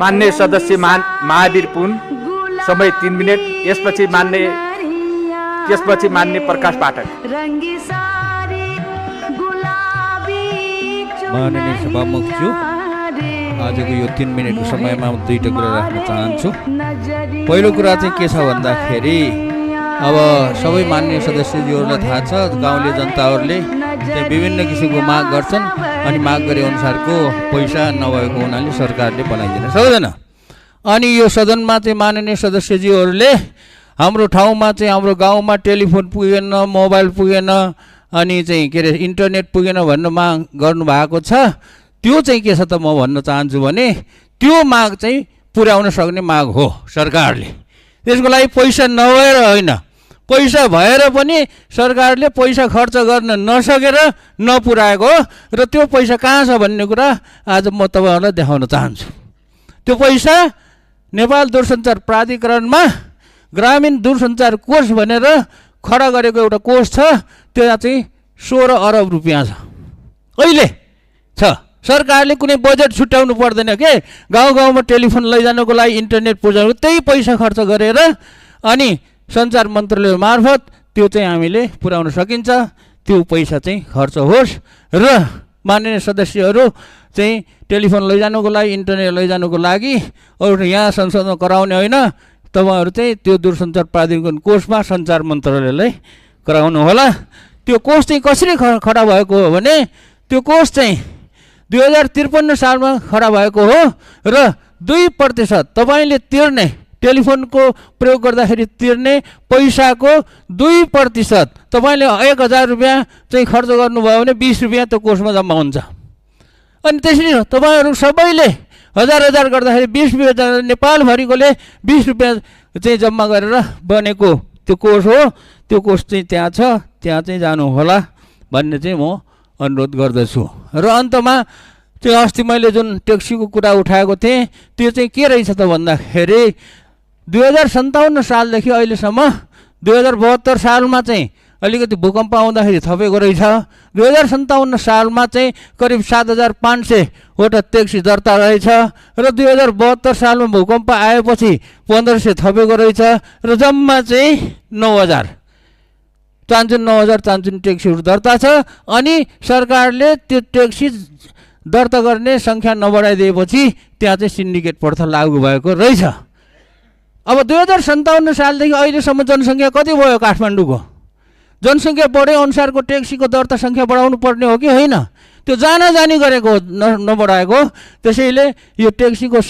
मान्य सदस्य महावीर पुन समय 3 मिनेट। त्यसपछि मान्य प्रकाश पाठक। माननीय सभामुखज्यू, आजको यो 3 मिनेटको समयमा म दुईटा कुरा राख्न चाहन्छु। पहिलो कुरा चाहिँ के छ भन्दाखेरि अब सबै माननीय सदस्यज्यूहरूलाई थाहा छ, गाउँले जनताहरूले चाहिँ विभिन्न किसिमको माग गर्छन् अनि माग गरे अनुसारको पैसा नभएको हुनाले सरकारले बनाइदिन सक्दैन। अनि यो सदनमा चाहिँ माननीय सदस्यज्यूहरूले हाम्रो ठाउँमा चाहिँ हाम्रो गाउँमा टेलिफोन पुगेन, मोबाइल पुगेन, अनि चाहिँ के अरे इन्टरनेट पुगेन भन्ने माग गर्नुभएको छ। त्यो चाहिँ के छ त म भन्न चाहन्छु भने त्यो माग चाहिँ पुर्याउन सक्ने माग हो सरकारले। त्यसको लागि पैसा नभएर होइन, पैसा भएर पनि सरकारले पैसा खर्च गर्न नसकेर नपुर्याएको हो र त्यो पैसा कहाँ छ भन्ने कुरा आज म तपाईँहरूलाई देखाउन चाहन्छु। त्यो पैसा नेपाल दूरसञ्चार प्राधिकरणमा ग्रामीण दूरसञ्चार कोष भनेर खडा गरेको एउटा कोष छ, त्यहाँ चाहिँ 16 अरब रुपियाँ छ अहिले छ। सरकारले कुनै बजेट छुट्याउनु पर्दैन के, गाउँ गाउँमा टेलिफोन लैजानुको लागि, इन्टरनेट पुर्याउनु, त्यही पैसा खर्च गरेर अनि सञ्चार मन्त्रालय मार्फत त्यो चाहिँ हामीले पुर्याउन सकिन्छ। त्यो पैसा चाहिँ खर्च होस् र माननीय सदस्यहरू चाहिँ टेलिफोन लैजानुको लागि, इन्टरनेट लैजानुको लागि अरू यहाँ संसदमा कराउने होइन, तपाईँहरू चाहिँ त्यो दूरसञ्चार प्राधिकरण कोषमा सञ्चार मन्त्रालयलाई गराउनु होला। त्यो कोष चाहिँ कसरी खडा भएको हो भने त्यो कोष चाहिँ 2053 सालमा खडा भएको हो र 2% तपाईँले तिर्ने टेलिफोनको प्रयोग गर्दाखेरि तिर्ने पैसाको 2% तपाईँले 1000 रुपियाँ चाहिँ खर्च गर्नुभयो भने 20 रुपियाँ त्यो कोषमा जम्मा हुन्छ। अनि त्यसरी तपाईँहरू सबैले 1000 गर्दाखेरि 20 रुपियाँ, नेपालभरिकोले 20 रुपियाँ चाहिँ जम्मा गरेर बनेको त्यो कोष हो। त्यो कोष चाहिँ त्यहाँ छ, त्यहाँ चाहिँ जानु होला भन्ने चाहिँ म अनुरोध गर्दछु। र अन्तमा त्यो अस्ति मैले जुन ट्याक्सीको कुरा उठाएको थिएँ त्यो चाहिँ के रहेछ त भन्दाखेरि 2057 सालदेखि अहिलेसम्म 2072 सालमा चाहिँ अलिकति भूकम्प आउँदाखेरि थपेको रहेछ। 2057 सालमा चाहिँ करिब 7500वटा ट्याक्सी दर्ता रहेछ र 2072 सालमा भूकम्प आएपछि 1500 थपेको रहेछ र जम्मा चाहिँ 9000 चान्चुन ट्याक्सीहरू दर्ता छ। अनि सरकारले त्यो ट्याक्सी दर्ता गर्ने सङ्ख्या नबढाइदिएपछि त्यहाँ चाहिँ सिन्डिकेट प्रथा लागू भएको रहेछ। अब 2057 सालदेखि अहिलेसम्म जनसङ्ख्या कति भयो काठमाडौँको? जनसङ्ख्या बढे अनुसारको ट्याक्सीको दर्ता सङ्ख्या बढाउनु पर्ने हो कि होइन? त्यो जानी गरेको नबढाएको। त्यसैले यो ट्याक्सीको